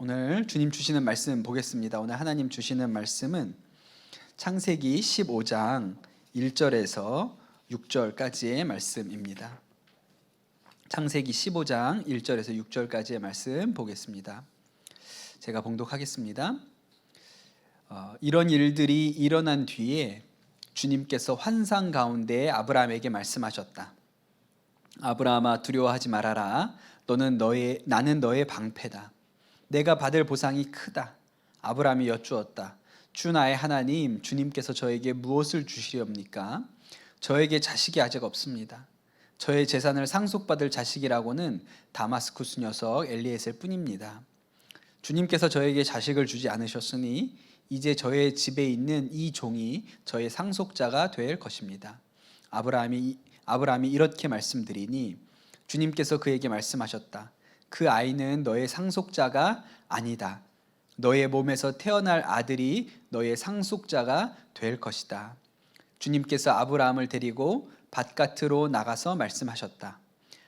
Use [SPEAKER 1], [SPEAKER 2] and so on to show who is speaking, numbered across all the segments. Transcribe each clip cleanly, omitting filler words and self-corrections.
[SPEAKER 1] 오늘 주님 주시는 말씀 보겠습니다. 오늘 하나님 주시는 말씀은 창세기 15장 1절에서 6절까지의 말씀입니다. 창세기 15장 1절에서 6절까지의 말씀 보겠습니다. 제가 봉독하겠습니다. 이런 일들이 일어난 뒤에 주님께서 환상 가운데 아브라함에게 말씀하셨다. 아브라함아, 두려워하지 말아라. 나는 너의 방패다. 내가 받을 보상이 크다. 아브라함이 여쭈었다. 주 나의 하나님, 주님께서 저에게 무엇을 주시렵니까? 저에게 자식이 아직 없습니다. 저의 재산을 상속받을 자식이라고는 다마스쿠스 녀석 엘리에셀 뿐입니다. 주님께서 저에게 자식을 주지 않으셨으니 이제 저의 집에 있는 이 종이 저의 상속자가 될 것입니다. 아브라함이 이렇게 말씀드리니 주님께서 그에게 말씀하셨다. 그 아이는 너의 상속자가 아니다. 너의 몸에서 태어날 아들이 너의 상속자가 될 것이다. 주님께서 아브라함을 데리고 바깥으로 나가서 말씀하셨다.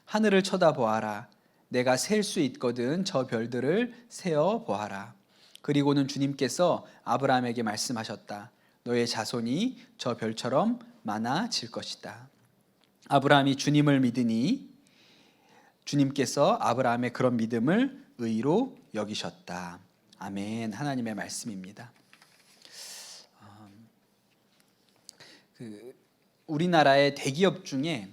[SPEAKER 1] 하늘을 쳐다보아라. 내가 셀 수 있거든 저 별들을 세어 보아라. 그리고는 주님께서 아브라함에게 말씀하셨다. 너의 자손이 저 별처럼 많아질 것이다. 아브라함이 주님을 믿으니 주님께서 아브라함의 그런 믿음을 의로 여기셨다. 아멘. 하나님의 말씀입니다. 우리나라의 대기업 중에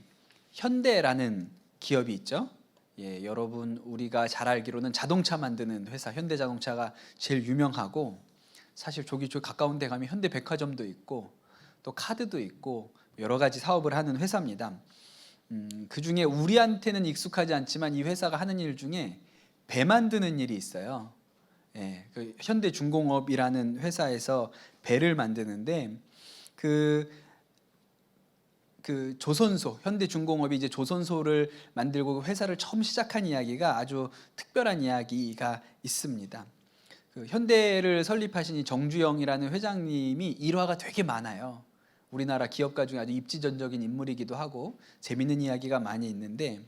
[SPEAKER 1] 현대라는 기업이 있죠. 여러분 우리가 잘 알기로는 자동차 만드는 회사 현대자동차가 제일 유명하고, 사실 저기 가까운 데 가면 현대백화점도 있고 또 카드도 있고 여러 가지 사업을 하는 회사입니다. 그 중에 우리한테는 익숙하지 않지만 이 회사가 하는 일 중에 배 만드는 일이 있어요. 그 현대중공업이라는 회사에서 배를 만드는데 그 조선소, 현대중공업이 이제 조선소를 만들고 회사를 처음 시작한 이야기가 아주 특별한 이야기가 있습니다. 그 현대를 설립하신 이 정주영이라는 회장님이 일화가 되게 많아요. 우리나라 기업가 중에 아주 입지전적인 인물이기도 하고 재밌는 이야기가 많이 있는데,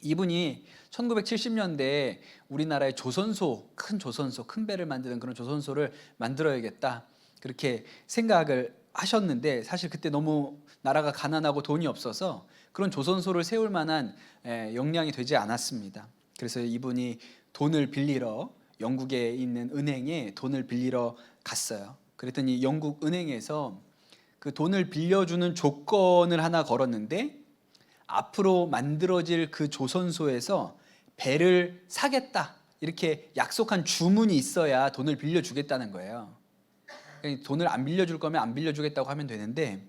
[SPEAKER 1] 이분이 1970년대에 우리나라의 조선소, 큰 배를 만드는 그런 조선소를 만들어야겠다 그렇게 생각을 하셨는데, 사실 그때 너무 나라가 가난하고 돈이 없어서 그런 조선소를 세울 만한 역량이 되지 않았습니다. 그래서 이분이 돈을 빌리러 영국에 있는 은행에 돈을 빌리러 갔어요. 그랬더니 영국 은행에서 그 돈을 빌려주는 조건을 하나 걸었는데, 앞으로 만들어질 그 조선소에서 배를 사겠다 이렇게 약속한 주문이 있어야 돈을 빌려주겠다는 거예요. 돈을 안 빌려줄 거면 안 빌려주겠다고 하면 되는데,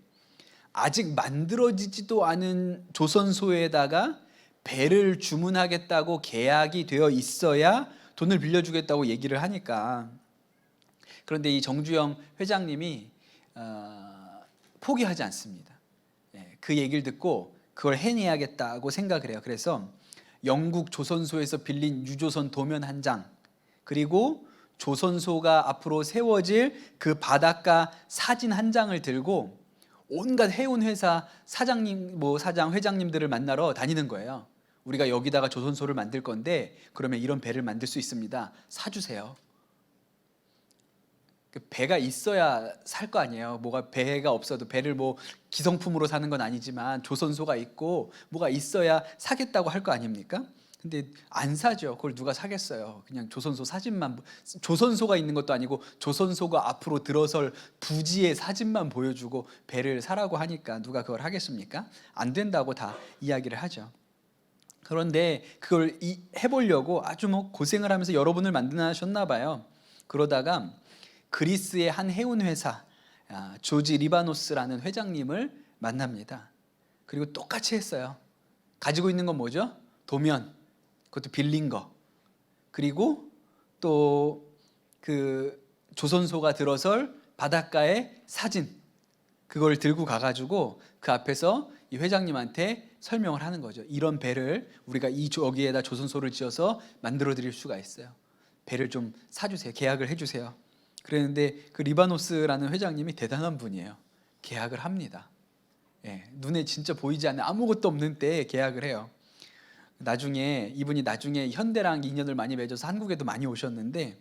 [SPEAKER 1] 아직 만들어지지도 않은 조선소에다가 배를 주문하겠다고 계약이 되어 있어야 돈을 빌려주겠다고 얘기를 하니까, 그런데 이 정주영 회장님이 포기하지 않습니다. 그 얘기를 듣고 그걸 해내야겠다고 생각을 해요. 그래서 영국 조선소에서 빌린 유조선 도면 한 장, 그리고 조선소가 앞으로 세워질 그 바닷가 사진 한 장을 들고 온갖 해운회사 사장, 회장님들을 만나러 다니는 거예요. 우리가 여기다가 조선소를 만들 건데 그러면 이런 배를 만들 수 있습니다. 사주세요. 배가 있어야 살 거 아니에요. 뭐가 배가 없어도 배를 기성품으로 사는 건 아니지만 조선소가 있고 뭐가 있어야 사겠다고 할 거 아닙니까? 근데 안 사죠. 그걸 누가 사겠어요. 그냥 조선소 사진만, 조선소가 있는 것도 아니고 조선소가 앞으로 들어설 부지의 사진만 보여주고 배를 사라고 하니까 누가 그걸 하겠습니까? 안 된다고 다 이야기를 하죠. 그런데 그걸 해보려고 아주 고생을 하면서 여러분을 만드셨나 봐요. 그러다가 그리스의 한 해운회사 조지 리바노스라는 회장님을 만납니다. 그리고 똑같이 했어요. 가지고 있는 건 뭐죠? 도면, 그것도 빌린 거, 그리고 또 그 조선소가 들어설 바닷가의 사진, 그걸 들고 가가지고 그 앞에서 이 회장님한테 설명을 하는 거죠. 이런 배를 우리가 여기에다 조선소를 지어서 만들어 드릴 수가 있어요. 배를 좀 사주세요. 계약을 해주세요. 그랬는데 그 리바노스라는 회장님이 대단한 분이에요. 계약을 합니다. 눈에 진짜 보이지 않는 아무것도 없는 때에 계약을 해요. 이분이 나중에 현대랑 인연을 많이 맺어서 한국에도 많이 오셨는데,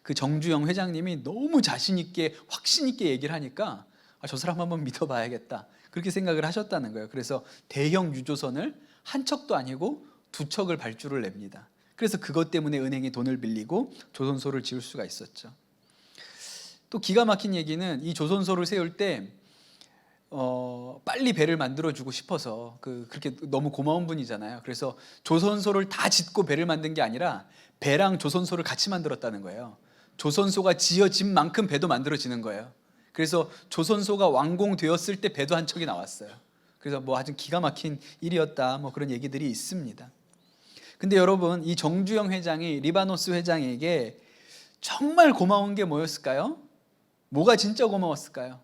[SPEAKER 1] 그 정주영 회장님이 너무 자신 있게 확신 있게 얘기를 하니까 저 사람 한번 믿어봐야겠다, 그렇게 생각을 하셨다는 거예요. 그래서 대형 유조선을 한 척도 아니고 두 척을 발주를 냅니다. 그래서 그것 때문에 은행에 돈을 빌리고 조선소를 지을 수가 있었죠. 또 기가 막힌 얘기는, 이 조선소를 세울 때 빨리 배를 만들어주고 싶어서, 그렇게 너무 고마운 분이잖아요. 그래서 조선소를 다 짓고 배를 만든 게 아니라 배랑 조선소를 같이 만들었다는 거예요. 조선소가 지어진 만큼 배도 만들어지는 거예요. 그래서 조선소가 완공되었을 때 배도 한 척이 나왔어요. 그래서 아주 기가 막힌 일이었다, 그런 얘기들이 있습니다. 근데 여러분, 이 정주영 회장이 리바노스 회장에게 정말 고마운 게 뭐였을까요? 뭐가 진짜 고마웠을까요?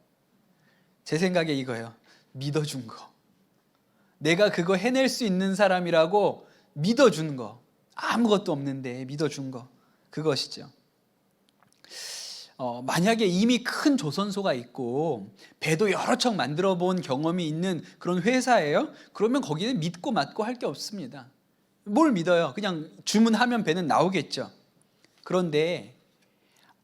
[SPEAKER 1] 제 생각에 이거예요. 믿어준 거. 내가 그거 해낼 수 있는 사람이라고 믿어준 거. 아무것도 없는데 믿어준 거. 그것이죠. 만약에 이미 큰 조선소가 있고 배도 여러 척 만들어 본 경험이 있는 그런 회사예요? 그러면 거기는 믿고 맞고 할 게 없습니다. 뭘 믿어요? 그냥 주문하면 배는 나오겠죠. 그런데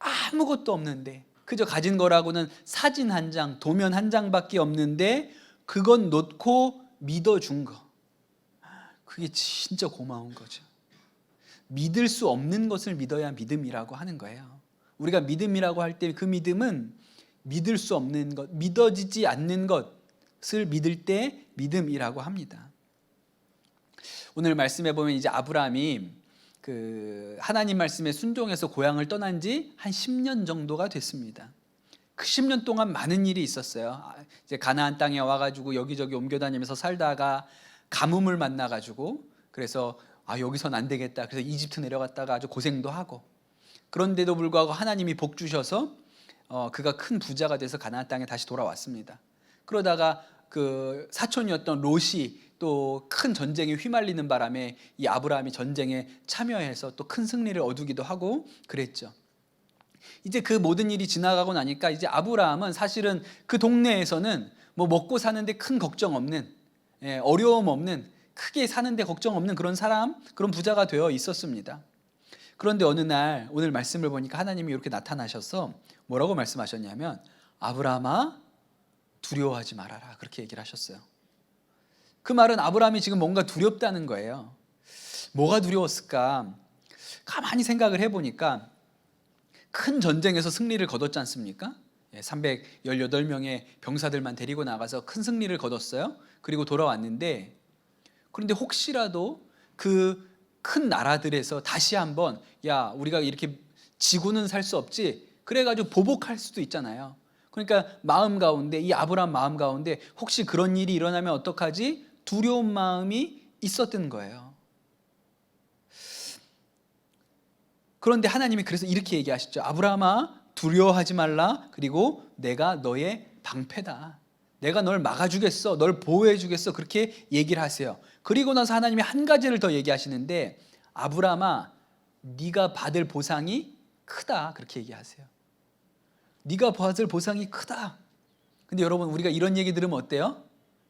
[SPEAKER 1] 아무것도 없는데, 그저 가진 거라고는 사진 한 장, 도면 한 장밖에 없는데 그건 놓고 믿어준 거. 그게 진짜 고마운 거죠. 믿을 수 없는 것을 믿어야 믿음이라고 하는 거예요. 우리가 믿음이라고 할 때 그 믿음은 믿을 수 없는 것, 믿어지지 않는 것을 믿을 때 믿음이라고 합니다. 오늘 말씀해 보면 이제 아브라함이 하나님 말씀에 순종해서 고향을 떠난 지 한 10년 정도가 됐습니다. 그 10년 동안 많은 일이 있었어요. 이제 가나안 땅에 와가지고 여기저기 옮겨 다니면서 살다가 가뭄을 만나가지고, 그래서 여기선 안 되겠다, 그래서 이집트 내려갔다가 아주 고생도 하고, 그런데도 불구하고 하나님이 복 주셔서 그가 큰 부자가 돼서 가나안 땅에 다시 돌아왔습니다. 그러다가 그 사촌이었던 롯이 또 큰 전쟁에 휘말리는 바람에 이 아브라함이 전쟁에 참여해서 또 큰 승리를 얻기도 하고 그랬죠. 이제 그 모든 일이 지나가고 나니까 이제 아브라함은 사실은 그 동네에서는 먹고 사는데 큰 걱정 없는, 어려움 없는, 크게 사는데 걱정 없는 그런 사람, 그런 부자가 되어 있었습니다. 그런데 어느 날 오늘 말씀을 보니까 하나님이 이렇게 나타나셔서 뭐라고 말씀하셨냐면, 아브라함아 두려워하지 말아라, 그렇게 얘기를 하셨어요. 그 말은 아브라함이 지금 뭔가 두렵다는 거예요. 뭐가 두려웠을까? 가만히 생각을 해보니까 큰 전쟁에서 승리를 거뒀지 않습니까? 318명의 병사들만 데리고 나가서 큰 승리를 거뒀어요. 그리고 돌아왔는데, 그런데 혹시라도 그 큰 나라들에서 다시 한번 우리가 이렇게 지고는 살 수 없지, 그래가지고 보복할 수도 있잖아요. 그러니까 이 아브라함 마음 가운데 혹시 그런 일이 일어나면 어떡하지? 두려운 마음이 있었던 거예요. 그런데 하나님이 그래서 이렇게 얘기하시죠. 아브라함아 두려워하지 말라. 그리고 내가 너의 방패다. 내가 널 막아주겠어. 널 보호해주겠어. 그렇게 얘기를 하세요. 그리고 나서 하나님이 한 가지를 더 얘기하시는데, 아브라함아 네가 받을 보상이 크다. 그렇게 얘기하세요. 네가 받을 보상이 크다. 근데 여러분, 우리가 이런 얘기 들으면 어때요?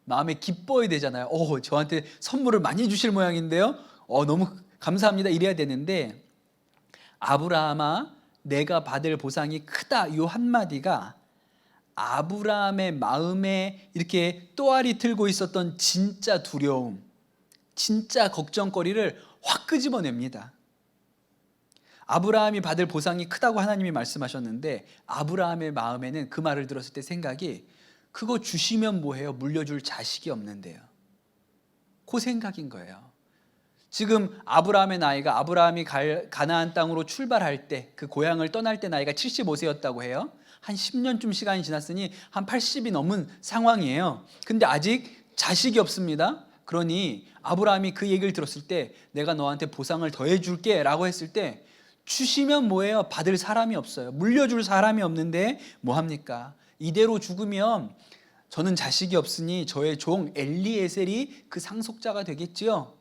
[SPEAKER 1] 마음에 기뻐야 되잖아요. 저한테 선물을 많이 주실 모양인데요. 너무 감사합니다, 이래야 되는데, 아브라함아 내가 받을 보상이 크다, 이 한마디가 아브라함의 마음에 이렇게 또아리 틀고 있었던 진짜 두려움, 진짜 걱정거리를 확 끄집어냅니다. 아브라함이 받을 보상이 크다고 하나님이 말씀하셨는데, 아브라함의 마음에는 그 말을 들었을 때 생각이, 그거 주시면 뭐해요? 물려줄 자식이 없는데요. 그 생각인 거예요. 지금 아브라함의 나이가, 아브라함이 가나안 땅으로 출발할 때, 그 고향을 떠날 때 나이가 75세였다고 해요. 한 10년쯤 시간이 지났으니 한 80이 넘은 상황이에요. 근데 아직 자식이 없습니다. 그러니 아브라함이 그 얘기를 들었을 때, 내가 너한테 보상을 더해줄게 라고 했을 때, 주시면 뭐예요? 받을 사람이 없어요. 물려줄 사람이 없는데 뭐합니까? 이대로 죽으면 저는 자식이 없으니 저의 종 엘리에셀이 그 상속자가 되겠지요.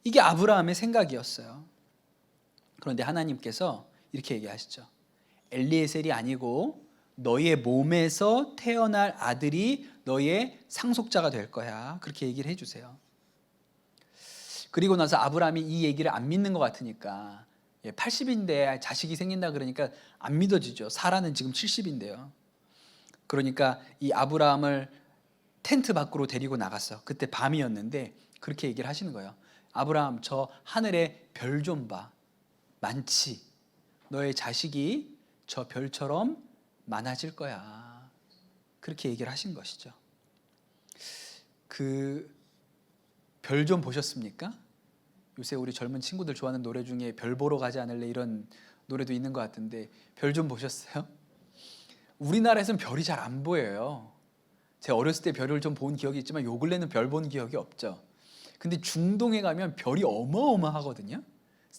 [SPEAKER 1] 이게 아브라함의 생각이었어요. 그런데 하나님께서 이렇게 얘기하시죠. 엘리에셀이 아니고 너의 몸에서 태어날 아들이 너의 상속자가 될 거야. 그렇게 얘기를 해주세요. 그리고 나서 아브라함이 이 얘기를 안 믿는 것 같으니까 80인데 자식이 생긴다 그러니까 안 믿어지죠. 사라는 지금 70인데요. 그러니까 이 아브라함을 텐트 밖으로 데리고 나갔어. 그때 밤이었는데 그렇게 얘기를 하시는 거예요. 아브라함, 저 하늘에 별 좀 봐. 많지. 너의 자식이 저 별처럼 많아질 거야. 그렇게 얘기를 하신 것이죠. 그 별 좀 보셨습니까? 요새 우리 젊은 친구들 좋아하는 노래 중에 별 보러 가지 않을래 이런 노래도 있는 것 같은데 별 좀 보셨어요? 우리나라에서는 별이 잘 안 보여요. 제가 어렸을 때 별을 좀 본 기억이 있지만 요 근래는 별 본 기억이 없죠. 근데 중동에 가면 별이 어마어마하거든요.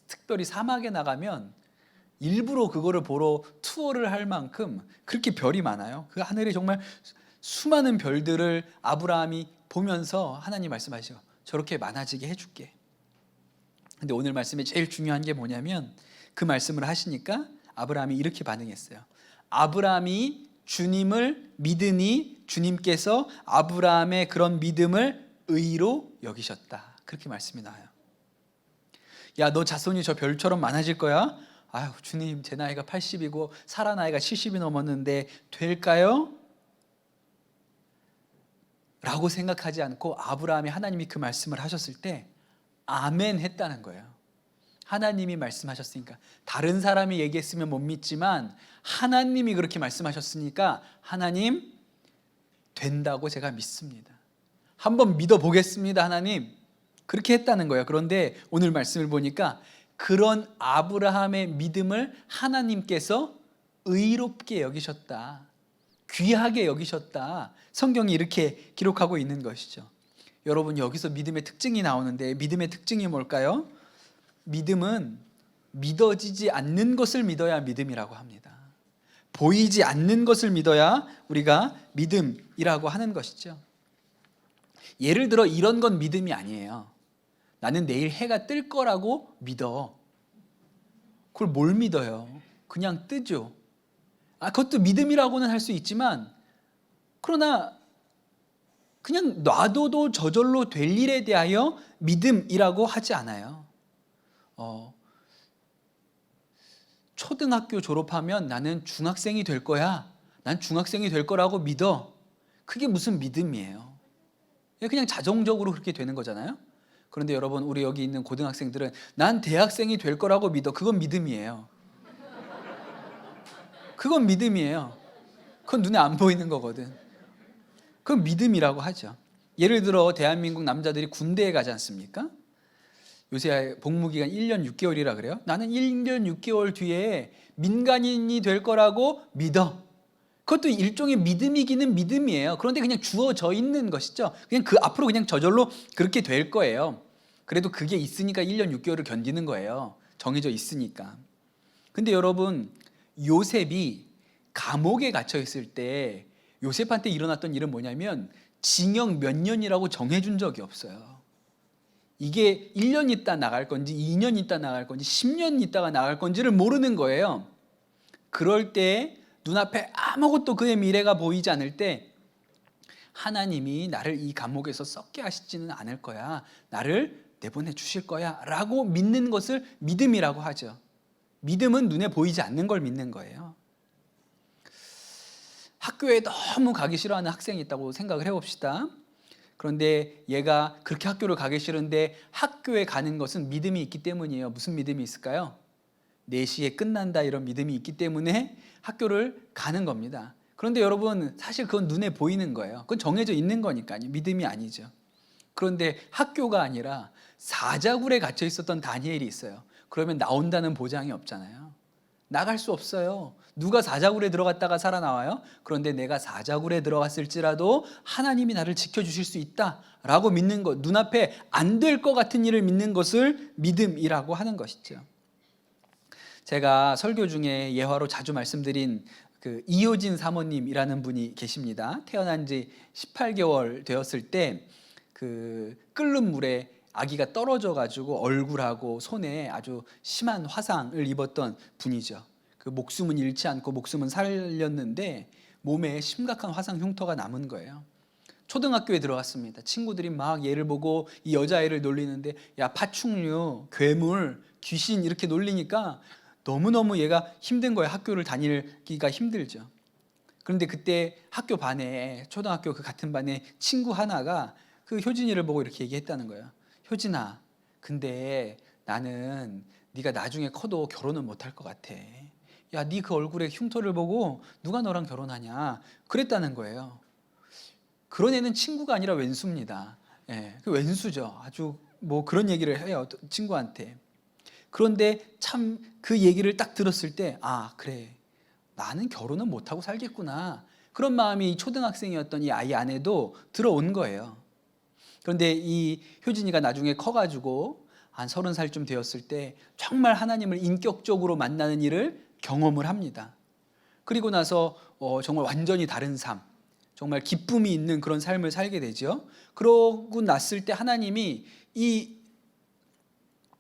[SPEAKER 1] 특별히 사막에 나가면 일부러 그거를 보러 투어를 할 만큼 그렇게 별이 많아요. 그 하늘에 정말 수많은 별들을 아브라함이 보면서 하나님 말씀하시죠. 저렇게 많아지게 해줄게. 근데 오늘 말씀에 제일 중요한 게 뭐냐면 그 말씀을 하시니까 아브라함이 이렇게 반응했어요. 아브라함이 주님을 믿으니 주님께서 아브라함의 그런 믿음을 의로 여기셨다. 그렇게 말씀이 나와요. 야, 너 자손이 저 별처럼 많아질 거야? 아유, 주님, 제 나이가 80이고 사라 나이가 70이 넘었는데 될까요? 라고 생각하지 않고 아브라함이 하나님이 그 말씀을 하셨을 때 아멘 했다는 거예요. 하나님이 말씀하셨으니까. 다른 사람이 얘기했으면 못 믿지만 하나님이 그렇게 말씀하셨으니까 하나님 된다고 제가 믿습니다. 한번 믿어보겠습니다, 하나님. 그렇게 했다는 거예요. 그런데 오늘 말씀을 보니까 그런 아브라함의 믿음을 하나님께서 의롭게 여기셨다. 귀하게 여기셨다. 성경이 이렇게 기록하고 있는 것이죠. 여러분, 여기서 믿음의 특징이 나오는데 믿음의 특징이 뭘까요? 믿음은 믿어지지 않는 것을 믿어야 믿음이라고 합니다. 보이지 않는 것을 믿어야 우리가 믿음이라고 하는 것이죠. 예를 들어 이런 건 믿음이 아니에요. 나는 내일 해가 뜰 거라고 믿어. 그걸 뭘 믿어요? 그냥 뜨죠. 그것도 믿음이라고는 할 수 있지만 그러나 그냥 놔둬도 저절로 될 일에 대하여 믿음이라고 하지 않아요. 초등학교 졸업하면 나는 중학생이 될 거야. 난 중학생이 될 거라고 믿어. 그게 무슨 믿음이에요? 그냥 자동적으로 그렇게 되는 거잖아요. 그런데 여러분, 우리 여기 있는 고등학생들은 난 대학생이 될 거라고 믿어. 그건 믿음이에요. 그건 믿음이에요. 그건 눈에 안 보이는 거거든. 그건 믿음이라고 하죠. 예를 들어 대한민국 남자들이 군대에 가지 않습니까? 요새 복무기간 1년 6개월이라 그래요. 나는 1년 6개월 뒤에 민간인이 될 거라고 믿어. 그것도 일종의 믿음이기는 믿음이에요. 그런데 그냥 주어져 있는 것이죠. 그냥 그 앞으로 그냥 저절로 그렇게 될 거예요. 그래도 그게 있으니까 1년 6개월을 견디는 거예요. 정해져 있으니까. 근데 여러분, 요셉이 감옥에 갇혀 있을 때 요셉한테 일어났던 일은 뭐냐면 징역 몇 년이라고 정해준 적이 없어요. 이게 1년 있다 나갈 건지 2년 있다 나갈 건지 10년 있다가 나갈 건지를 모르는 거예요. 그럴 때 눈앞에 아무것도 그의 미래가 보이지 않을 때 하나님이 나를 이 감옥에서 썩게 하시지는 않을 거야. 나를 내보내 주실 거야 라고 믿는 것을 믿음이라고 하죠. 믿음은 눈에 보이지 않는 걸 믿는 거예요. 학교에 너무 가기 싫어하는 학생이 있다고 생각을 해봅시다. 그런데 얘가 그렇게 학교를 가기 싫은데 학교에 가는 것은 믿음이 있기 때문이에요. 무슨 믿음이 있을까요? 4시에 끝난다 이런 믿음이 있기 때문에 학교를 가는 겁니다. 그런데 여러분, 사실 그건 눈에 보이는 거예요. 그건 정해져 있는 거니까요. 믿음이 아니죠. 그런데 학교가 아니라 사자굴에 갇혀 있었던 다니엘이 있어요. 그러면 나온다는 보장이 없잖아요. 나갈 수 없어요. 누가 사자굴에 들어갔다가 살아나와요? 그런데 내가 사자굴에 들어갔을지라도 하나님이 나를 지켜주실 수 있다라고 믿는 것, 눈앞에 안 될 것 같은 일을 믿는 것을 믿음이라고 하는 것이죠. 제가 설교 중에 예화로 자주 말씀드린 그 이효진 사모님이라는 분이 계십니다. 태어난 지 18개월 되었을 때 그 끓는 물에 아기가 떨어져 가지고 얼굴하고 손에 아주 심한 화상을 입었던 분이죠. 그 목숨은 잃지 않고 목숨은 살렸는데 몸에 심각한 화상 흉터가 남은 거예요. 초등학교에 들어갔습니다. 친구들이 막 얘를 보고 이 여자애를 놀리는데 야 파충류, 괴물, 귀신 이렇게 놀리니까 너무너무 얘가 힘든 거예요. 학교를 다니기가 힘들죠. 그런데 그때 학교 반에, 초등학교 그 같은 반에 친구 하나가 그 효진이를 보고 이렇게 얘기했다는 거예요. 효진아, 근데 나는 네가 나중에 커도 결혼은 못할 것 같아. 야, 네 그 얼굴에 흉터를 보고 누가 너랑 결혼하냐 그랬다는 거예요. 그런 애는 친구가 아니라 왼수입니다. 예, 그 왼수죠. 아주 뭐 그런 얘기를 해요, 친구한테. 그런데 참 그 얘기를 딱 들었을 때, 아, 그래. 나는 결혼은 못하고 살겠구나. 그런 마음이 초등학생이었던 이 아이 안에도 들어온 거예요. 그런데 이 효진이가 나중에 커가지고 한 30살쯤 되었을 때 정말 하나님을 인격적으로 만나는 일을 경험을 합니다. 그리고 나서 정말 완전히 다른 삶, 정말 기쁨이 있는 그런 삶을 살게 되죠. 그러고 났을 때 하나님이 이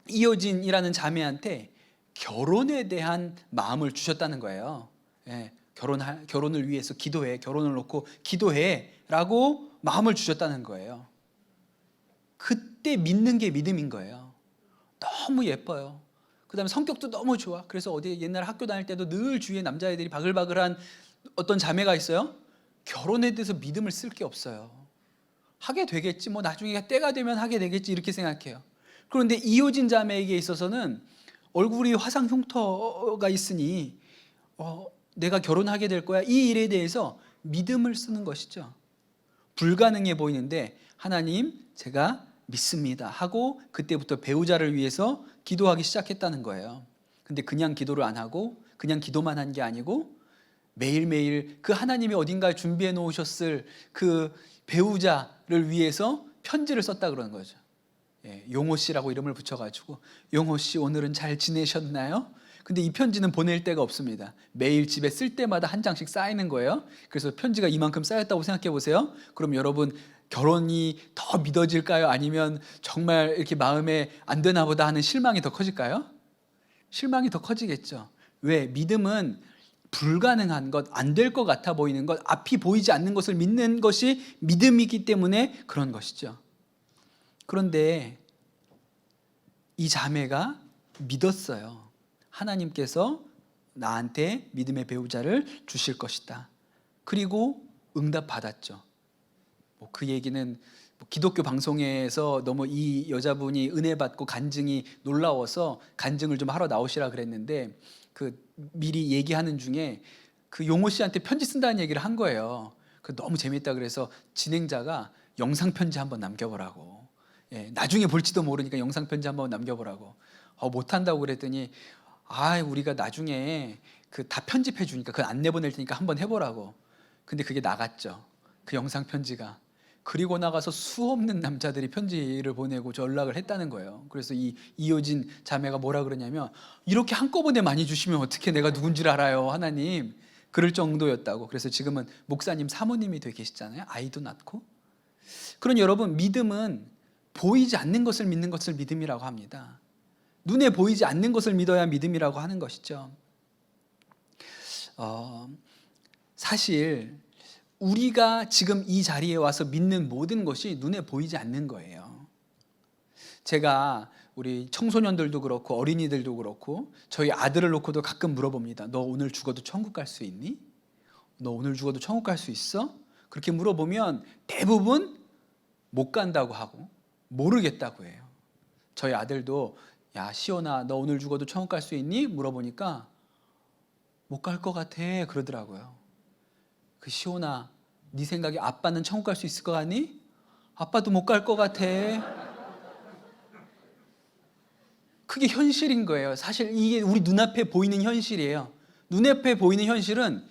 [SPEAKER 1] 이효진이라는 자매한테 결혼에 대한 마음을 주셨다는 거예요. 예, 결혼을 위해서 기도해, 결혼을 놓고 기도해 라고 마음을 주셨다는 거예요. 그때 믿는 게 믿음인 거예요. 너무 예뻐요. 그 다음에 성격도 너무 좋아. 그래서 어디 옛날 학교 다닐 때도 늘 주위에 남자애들이 바글바글한 어떤 자매가 있어요. 결혼에 대해서 믿음을 쓸 게 없어요. 하게 되겠지, 뭐 나중에 때가 되면 하게 되겠지 이렇게 생각해요. 그런데 이효진 자매에게 있어서는 얼굴이 화상 흉터가 있으니 내가 결혼하게 될 거야, 이 일에 대해서 믿음을 쓰는 것이죠. 불가능해 보이는데 하나님 제가 믿습니다 하고 그때부터 배우자를 위해서 기도하기 시작했다는 거예요. 근데 그냥 기도를 안 하고 그냥 기도만 한 게 아니고 매일매일 그 하나님이 어딘가에 준비해 놓으셨을 그 배우자를 위해서 편지를 썼다 그러는 거죠. 예, 용호 씨라고 이름을 붙여가지고 용호 씨 오늘은 잘 지내셨나요? 근데 이 편지는 보낼 데가 없습니다. 매일 집에 쓸 때마다 한 장씩 쌓이는 거예요. 그래서 편지가 이만큼 쌓였다고 생각해 보세요. 그럼 여러분 결혼이 더 믿어질까요? 아니면 정말 이렇게 마음에 안 되나 보다 하는 실망이 더 커질까요? 실망이 더 커지겠죠. 왜? 믿음은 불가능한 것, 안 될 것 같아 보이는 것, 앞이 보이지 않는 것을 믿는 것이 믿음이기 때문에 그런 것이죠. 그런데 이 자매가 믿었어요. 하나님께서 나한테 믿음의 배우자를 주실 것이다. 그리고 응답받았죠. 그 얘기는 기독교 방송에서 너무 이 여자분이 은혜 받고 간증이 놀라워서 간증을 좀 하러 나오시라 그랬는데 그 미리 얘기하는 중에 그 용호 씨한테 편지 쓴다는 얘기를 한 거예요. 그 너무 재밌다 그래서 진행자가 영상 편지 한번 남겨보라고. 예, 나중에 볼지도 모르니까 영상 편지 한번 남겨보라고. 못한다고 그랬더니 우리가 나중에 그 다 편집해 주니까 그건 안 내보낼 테니까 한번 해보라고. 근데 그게 나갔죠. 그 영상 편지가. 그리고 나가서 수없는 남자들이 편지를 보내고 연락을 했다는 거예요. 그래서 이 이효진 자매가 뭐라 그러냐면 이렇게 한꺼번에 많이 주시면 어떻게 내가 누군지를 알아요, 하나님. 그럴 정도였다고. 그래서 지금은 목사님 사모님이 되어 계시잖아요. 아이도 낳고. 그런 여러분, 믿음은 보이지 않는 것을 믿는 것을 믿음이라고 합니다. 눈에 보이지 않는 것을 믿어야 믿음이라고 하는 것이죠. 사실 우리가 지금 이 자리에 와서 믿는 모든 것이 눈에 보이지 않는 거예요. 제가 우리 청소년들도 그렇고 어린이들도 그렇고 저희 아들을 놓고도 가끔 물어봅니다. 너 오늘 죽어도 천국 갈 수 있니? 너 오늘 죽어도 천국 갈 수 있어? 그렇게 물어보면 대부분 못 간다고 하고 모르겠다고 해요. 저희 아들도 야 시온아 너 오늘 죽어도 천국 갈 수 있니? 물어보니까 못 갈 것 같아 그러더라고요. 그 시온아 네 생각에 아빠는 천국 갈 수 있을 것 같니? 아빠도 못 갈 것 같아. 그게 현실인 거예요. 사실 이게 우리 눈앞에 보이는 현실이에요. 눈앞에 보이는 현실은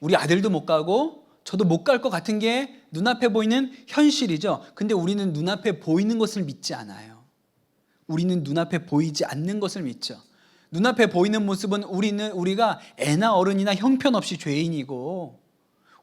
[SPEAKER 1] 우리 아들도 못 가고 저도 못 갈 것 같은 게 눈앞에 보이는 현실이죠. 근데 우리는 눈앞에 보이는 것을 믿지 않아요. 우리는 눈앞에 보이지 않는 것을 믿죠. 눈앞에 보이는 모습은 우리가 애나 어른이나 형편없이 죄인이고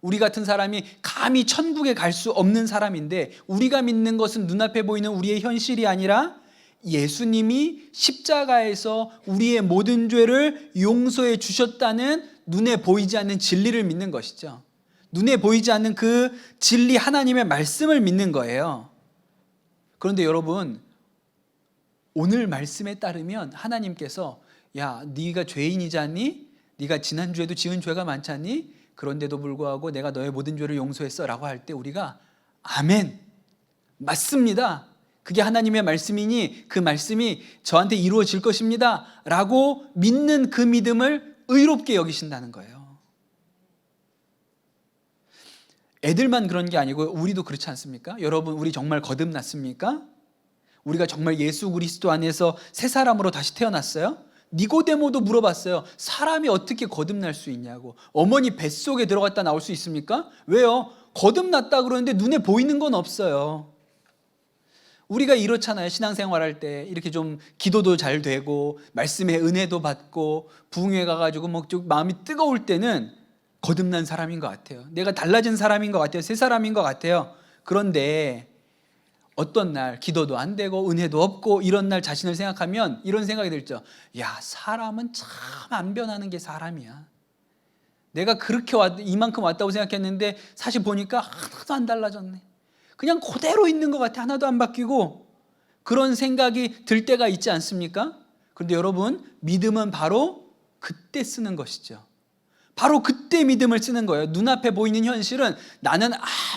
[SPEAKER 1] 우리 같은 사람이 감히 천국에 갈 수 없는 사람인데 우리가 믿는 것은 눈앞에 보이는 우리의 현실이 아니라 예수님이 십자가에서 우리의 모든 죄를 용서해 주셨다는 눈에 보이지 않는 진리를 믿는 것이죠. 눈에 보이지 않는 그 진리 하나님의 말씀을 믿는 거예요. 그런데 여러분, 오늘 말씀에 따르면 하나님께서 야, 네가 죄인이지 않니? 네가 지난주에도 지은 죄가 많지 않니? 그런데도 불구하고 내가 너의 모든 죄를 용서했어 라고 할 때 우리가 아멘, 맞습니다, 그게 하나님의 말씀이니 그 말씀이 저한테 이루어질 것입니다 라고 믿는 그 믿음을 의롭게 여기신다는 거예요. 애들만 그런 게 아니고 우리도 그렇지 않습니까? 여러분, 우리 정말 거듭났습니까? 우리가 정말 예수 그리스도 안에서 새 사람으로 다시 태어났어요? 니고데모도 물어봤어요. 사람이 어떻게 거듭날 수 있냐고. 어머니 뱃속에 들어갔다 나올 수 있습니까? 왜요? 거듭났다 그러는데 눈에 보이는 건 없어요. 우리가 이렇잖아요. 신앙생활 할 때 이렇게 좀 기도도 잘 되고 말씀의 은혜도 받고 부흥회 가가지고 뭐 좀 마음이 뜨거울 때는 거듭난 사람인 것 같아요. 내가 달라진 사람인 것 같아요. 새 사람인 것 같아요. 그런데 어떤 날 기도도 안 되고 은혜도 없고 이런 날 자신을 생각하면 이런 생각이 들죠. 야, 사람은 참 안 변하는 게 사람이야. 내가 그렇게 이만큼 왔다고 생각했는데 사실 보니까 하나도 안 달라졌네. 그냥 그대로 있는 것 같아. 하나도 안 바뀌고. 그런 생각이 들 때가 있지 않습니까? 그런데 여러분, 믿음은 바로 그때 쓰는 것이죠. 바로 그때 믿음을 쓰는 거예요. 눈앞에 보이는 현실은 나는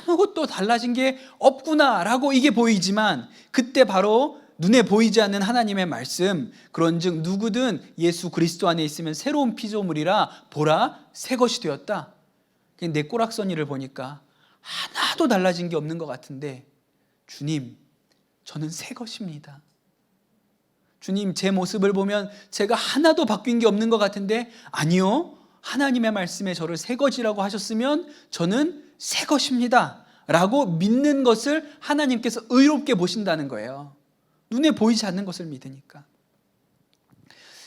[SPEAKER 1] 아무것도 달라진 게 없구나라고 이게 보이지만 그때 바로 눈에 보이지 않는 하나님의 말씀, 그런즉 누구든 예수 그리스도 안에 있으면 새로운 피조물이라 보라 새 것이 되었다. 내 꼬락서니를 보니까 하나도 달라진 게 없는 것 같은데 주님, 저는 새 것입니다. 주님, 제 모습을 보면 제가 하나도 바뀐 게 없는 것 같은데 아니요, 하나님의 말씀에 저를 새 것이라고 하셨으면 저는 새 것입니다 라고 믿는 것을 하나님께서 의롭게 보신다는 거예요. 눈에 보이지 않는 것을 믿으니까.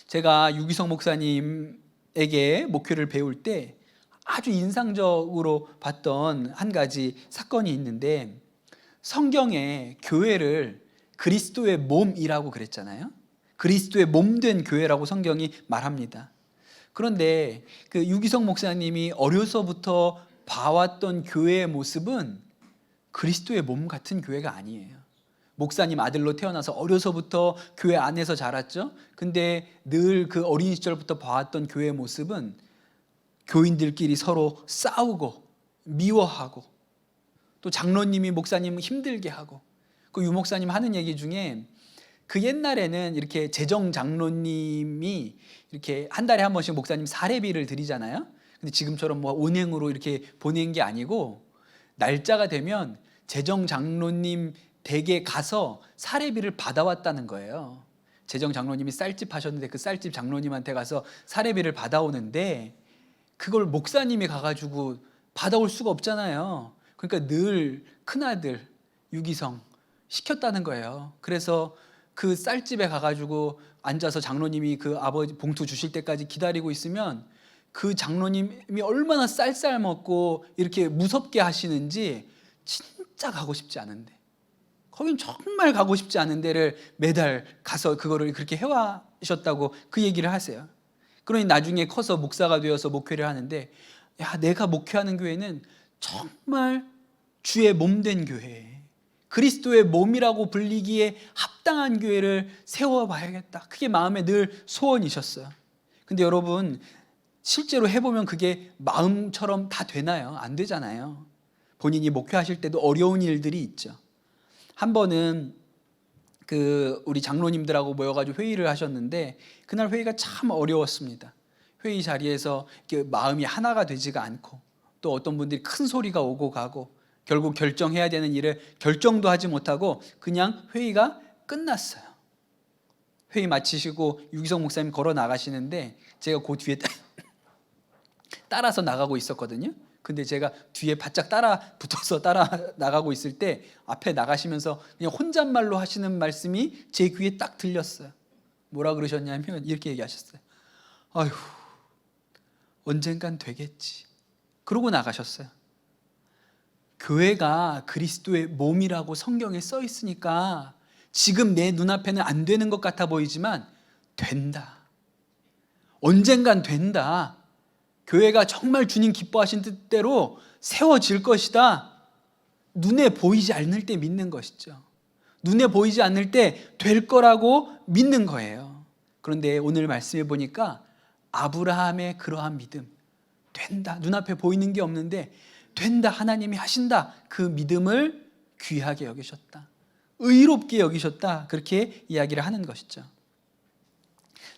[SPEAKER 1] 제가 유기성 목사님에게 목회를 배울 때 아주 인상적으로 봤던 한 가지 사건이 있는데, 성경에 교회를 그리스도의 몸이라고 그랬잖아요. 그리스도의 몸된 교회라고 성경이 말합니다. 그런데 그 유기성 목사님이 어려서부터 봐왔던 교회의 모습은 그리스도의 몸 같은 교회가 아니에요. 목사님 아들로 태어나서 어려서부터 교회 안에서 자랐죠. 근데 늘 그 어린 시절부터 봐왔던 교회의 모습은 교인들끼리 서로 싸우고 미워하고 또 장로님이 목사님 힘들게 하고, 그 유 목사님 하는 얘기 중에 그 옛날에는 이렇게 재정 장로님이 이렇게 한 달에 한 번씩 목사님 사례비를 드리잖아요. 근데 지금처럼 뭐 은행으로 이렇게 보낸 게 아니고 날짜가 되면 재정 장로님 댁에 가서 사례비를 받아왔다는 거예요. 재정 장로님이 쌀집 하셨는데 그 쌀집 장로님한테 가서 사례비를 받아오는데 그걸 목사님이 가가지고 받아올 수가 없잖아요. 그러니까 늘 큰아들 유기성 시켰다는 거예요. 그래서 그 쌀집에 가가지고 앉아서 장로님이 그 아버지 봉투 주실 때까지 기다리고 있으면 그 장로님이 얼마나 쌀쌀 먹고 이렇게 무섭게 하시는지 진짜 가고 싶지 않은데, 거긴 정말 가고 싶지 않은 데를 매달 가서 그거를 그렇게 해와셨다고 그 얘기를 하세요. 그러니 나중에 커서 목사가 되어서 목회를 하는데, 야, 내가 목회하는 교회는 정말 주의 몸된 교회, 그리스도의 몸이라고 불리기에 합당한 교회를 세워봐야겠다. 그게 마음에 늘 소원이셨어요. 근데 여러분, 실제로 해보면 그게 마음처럼 다 되나요? 안 되잖아요. 본인이 목회하실 때도 어려운 일들이 있죠. 한 번은 그 우리 장로님들하고 모여가지고 회의를 하셨는데 그날 회의가 참 어려웠습니다. 회의 자리에서 마음이 하나가 되지가 않고 또 어떤 분들이 큰 소리가 오고 가고 결국 결정해야 되는 일을 결정도 하지 못하고 그냥 회의가 끝났어요. 회의 마치시고 유기성 목사님 걸어 나가시는데 제가 그 뒤에 따라서 나가고 있었거든요. 근데 제가 뒤에 바짝 따라 붙어서 따라 나가고 있을 때 앞에 나가시면서 그냥 혼잣말로 하시는 말씀이 제 귀에 딱 들렸어요. 뭐라 그러셨냐면 이렇게 얘기하셨어요. 아휴, 언젠간 되겠지. 그러고 나가셨어요. 교회가 그리스도의 몸이라고 성경에 써 있으니까 지금 내 눈앞에는 안 되는 것 같아 보이지만 된다. 언젠간 된다. 교회가 정말 주님 기뻐하신 뜻대로 세워질 것이다. 눈에 보이지 않을 때 믿는 것이죠. 눈에 보이지 않을 때 될 거라고 믿는 거예요. 그런데 오늘 말씀해 보니까 아브라함의 그러한 믿음, 된다. 눈앞에 보이는 게 없는데 된다. 하나님이 하신다. 그 믿음을 귀하게 여기셨다. 의롭게 여기셨다. 그렇게 이야기를 하는 것이죠.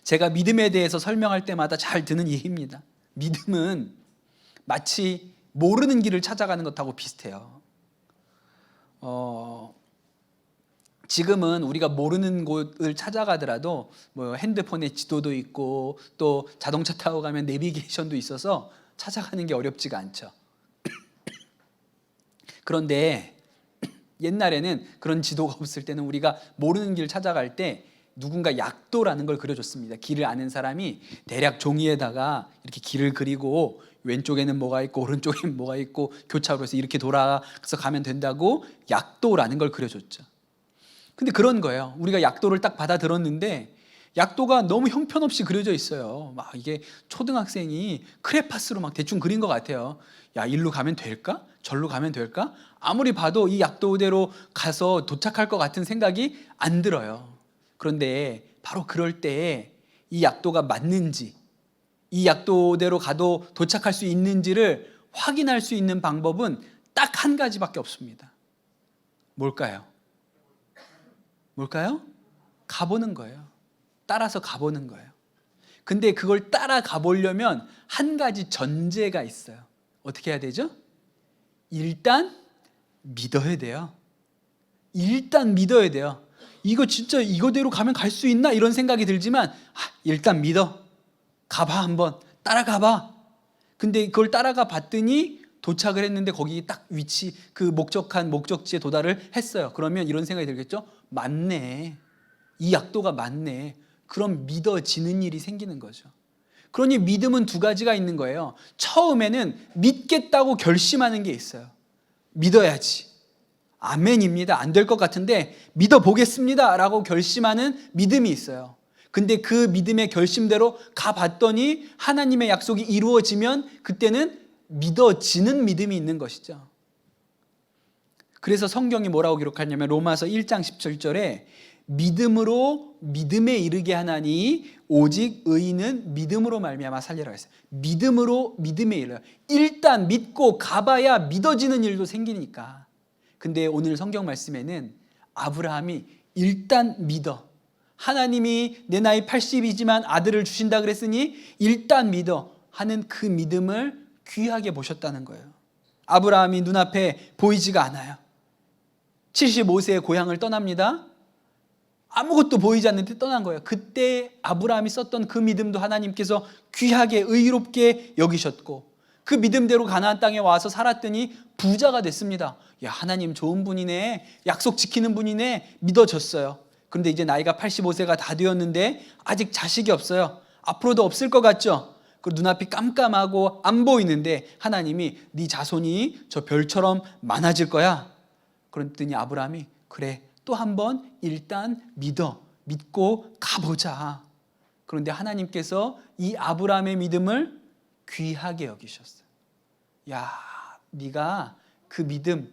[SPEAKER 1] 제가 믿음에 대해서 설명할 때마다 잘 드는 얘기입니다. 믿음은 마치 모르는 길을 찾아가는 것하고 비슷해요. 지금은 우리가 모르는 곳을 찾아가더라도 뭐 핸드폰에 지도도 있고 또 자동차 타고 가면 내비게이션도 있어서 찾아가는 게 어렵지가 않죠. 그런데 옛날에는 그런 지도가 없을 때는 우리가 모르는 길 찾아갈 때 누군가 약도라는 걸 그려줬습니다. 길을 아는 사람이 대략 종이에다가 이렇게 길을 그리고 왼쪽에는 뭐가 있고 오른쪽에는 뭐가 있고 교차로에서 이렇게 돌아서 가면 된다고 약도라는 걸 그려줬죠. 근데 그런 거예요. 우리가 약도를 딱 받아 들었는데 약도가 너무 형편없이 그려져 있어요. 막 이게 초등학생이 크레파스로 막 대충 그린 것 같아요. 야, 일로 가면 될까? 절로 가면 될까? 아무리 봐도 이 약도대로 가서 도착할 것 같은 생각이 안 들어요. 그런데 바로 그럴 때 이 약도가 맞는지, 이 약도대로 가도 도착할 수 있는지를 확인할 수 있는 방법은 딱 한 가지밖에 없습니다. 뭘까요? 가보는 거예요. 따라서 가보는 거예요. 근데 그걸 따라가 보려면 한 가지 전제가 있어요. 어떻게 해야 되죠? 일단 믿어야 돼요. 일단 믿어야 돼요. 이거 진짜 이거대로 가면 갈 수 있나? 이런 생각이 들지만 일단 믿어. 가봐 한번. 따라가봐. 근데 그걸 따라가 봤더니 도착을 했는데 거기 딱 위치, 그 목적지에 도달을 했어요. 그러면 이런 생각이 들겠죠? 맞네. 이 약도가 맞네. 그럼 믿어지는 일이 생기는 거죠. 그러니 믿음은 두 가지가 있는 거예요. 처음에는 믿겠다고 결심하는 게 있어요. 믿어야지. 아멘입니다. 안 될 것 같은데 믿어보겠습니다 라고 결심하는 믿음이 있어요. 근데 그 믿음의 결심대로 가봤더니 하나님의 약속이 이루어지면 그때는 믿어지는 믿음이 있는 것이죠. 그래서 성경이 뭐라고 기록하냐면 로마서 1장 17절에 믿음으로 믿음에 이르게 하나니 오직 의인은 믿음으로 말미암아 살리라 했어요. 믿음으로 믿음에 이르요. 일단 믿고 가봐야 믿어지는 일도 생기니까. 근데 오늘 성경 말씀에는 아브라함이 일단 믿어. 하나님이 내 나이 80이지만 아들을 주신다 그랬으니 일단 믿어 하는 그 믿음을 귀하게 보셨다는 거예요. 아브라함이 눈앞에 보이지가 않아요. 75세에 고향을 떠납니다. 아무것도 보이지 않는데 떠난 거예요. 그때 아브라함이 썼던 그 믿음도 하나님께서 귀하게 의롭게 여기셨고 그 믿음대로 가나안 땅에 와서 살았더니 부자가 됐습니다. 야, 하나님 좋은 분이네. 약속 지키는 분이네. 믿어졌어요. 그런데 이제 나이가 85세가 다 되었는데 아직 자식이 없어요. 앞으로도 없을 것 같죠? 그 눈앞이 깜깜하고 안 보이는데 하나님이 네 자손이 저 별처럼 많아질 거야. 그랬더니 아브라함이 그래 또 한번 일단 믿고 가보자. 그런데 하나님께서 이 아브라함의 믿음을 귀하게 여기셨어요. 야, 네가 그 믿음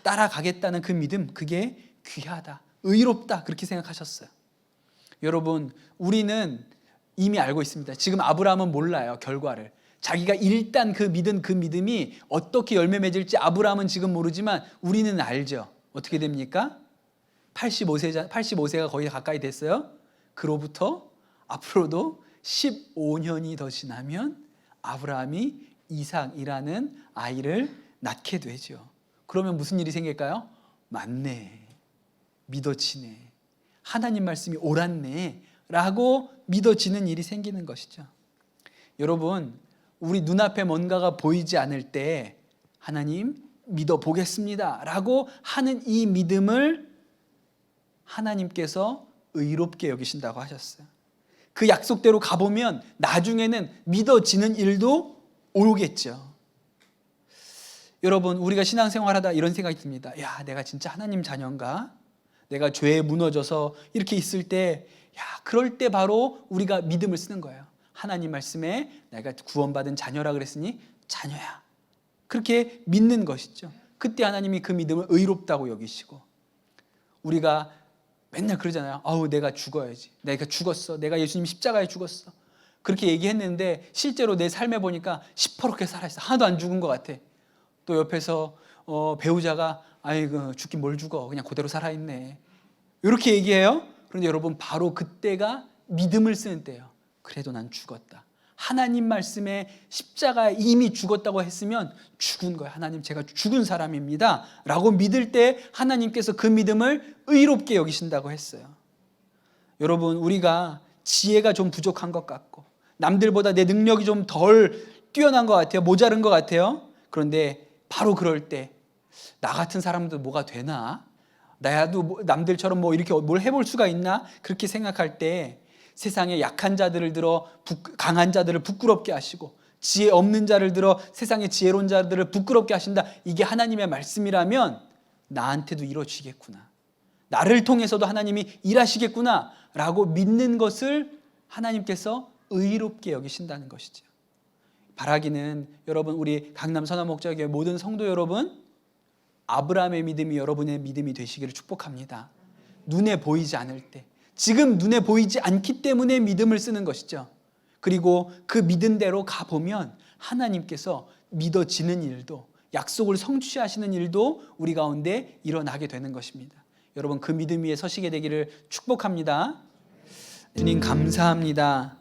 [SPEAKER 1] 따라가겠다는 그 믿음 그게 귀하다. 의롭다. 그렇게 생각하셨어요. 여러분, 우리는 이미 알고 있습니다. 지금 아브라함은 몰라요. 결과를. 자기가 일단 믿은 그 믿음이 어떻게 열매 맺을지 아브라함은 지금 모르지만 우리는 알죠. 어떻게 됩니까? 85세가 거의 가까이 됐어요. 그로부터 앞으로도 15년이 더 지나면 아브라함이 이삭이라는 아이를 낳게 되죠. 그러면 무슨 일이 생길까요? 맞네. 믿어지네. 하나님 말씀이 옳았네. 라고 믿어지는 일이 생기는 것이죠. 여러분, 우리 눈앞에 뭔가가 보이지 않을 때 하나님 믿어보겠습니다 라고 하는 이 믿음을 하나님께서 의롭게 여기신다고 하셨어요. 그 약속대로 가보면 나중에는 믿어지는 일도 오겠죠. 여러분, 우리가 신앙생활하다 이런 생각이 듭니다. 야, 내가 진짜 하나님 자녀인가? 내가 죄에 무너져서 이렇게 있을 때, 야, 그럴 때 바로 우리가 믿음을 쓰는 거예요. 하나님 말씀에 내가 구원받은 자녀라 그랬으니 자녀야. 그렇게 믿는 것이죠. 그때 하나님이 그 믿음을 의롭다고 여기시고, 우리가 맨날 그러잖아요. 아우 내가 죽어야지. 내가 죽었어. 내가 예수님 십자가에 죽었어. 그렇게 얘기했는데 실제로 내 삶에 보니까 시퍼렇게 살아있어. 하나도 안 죽은 것 같아. 또 옆에서 배우자가 아이고 죽긴 뭘 죽어. 그냥 그대로 살아있네. 이렇게 얘기해요. 그런데 여러분 바로 그때가 믿음을 쓰는 때예요. 그래도 난 죽었다. 하나님 말씀에 십자가에 이미 죽었다고 했으면 죽은 거예요. 하나님 제가 죽은 사람입니다 라고 믿을 때 하나님께서 그 믿음을 의롭게 여기신다고 했어요. 여러분 우리가 지혜가 좀 부족한 것 같고 남들보다 내 능력이 좀 덜 뛰어난 것 같아요. 모자른 것 같아요. 그런데 바로 그럴 때 나 같은 사람도 뭐가 되나? 나도 남들처럼 뭐 이렇게 뭘 해볼 수가 있나? 그렇게 생각할 때 세상에 약한 자들을 들어 강한 자들을 부끄럽게 하시고 지혜 없는 자를 들어 세상의 지혜로운 자들을 부끄럽게 하신다. 이게 하나님의 말씀이라면 나한테도 이루어지겠구나. 나를 통해서도 하나님이 일하시겠구나 라고 믿는 것을 하나님께서 의롭게 여기신다는 것이죠. 바라기는 여러분 우리 강남 선화목자교회 모든 성도 여러분, 아브라함의 믿음이 여러분의 믿음이 되시기를 축복합니다. 눈에 보이지 않을 때, 지금 눈에 보이지 않기 때문에 믿음을 쓰는 것이죠. 그리고 그 믿은 대로 가보면 하나님께서 믿어지는 일도, 약속을 성취하시는 일도 우리 가운데 일어나게 되는 것입니다. 여러분 그 믿음 위에 서시게 되기를 축복합니다. 주님 감사합니다.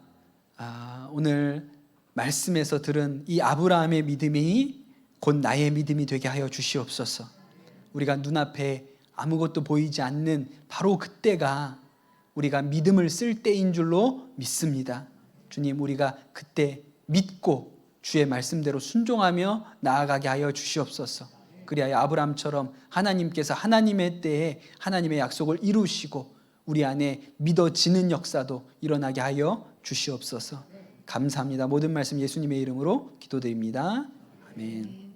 [SPEAKER 1] 오늘 말씀에서 들은 이 아브라함의 믿음이 곧 나의 믿음이 되게 하여 주시옵소서. 우리가 눈앞에 아무것도 보이지 않는 바로 그때가 우리가 믿음을 쓸 때인 줄로 믿습니다. 주님 우리가 그때 믿고 주의 말씀대로 순종하며 나아가게 하여 주시옵소서. 그리하여 아브라함처럼 하나님께서 하나님의 때에 하나님의 약속을 이루시고 우리 안에 믿어지는 역사도 일어나게 하여 주시옵소서. 감사합니다. 모든 말씀 예수님의 이름으로 기도드립니다. 아멘.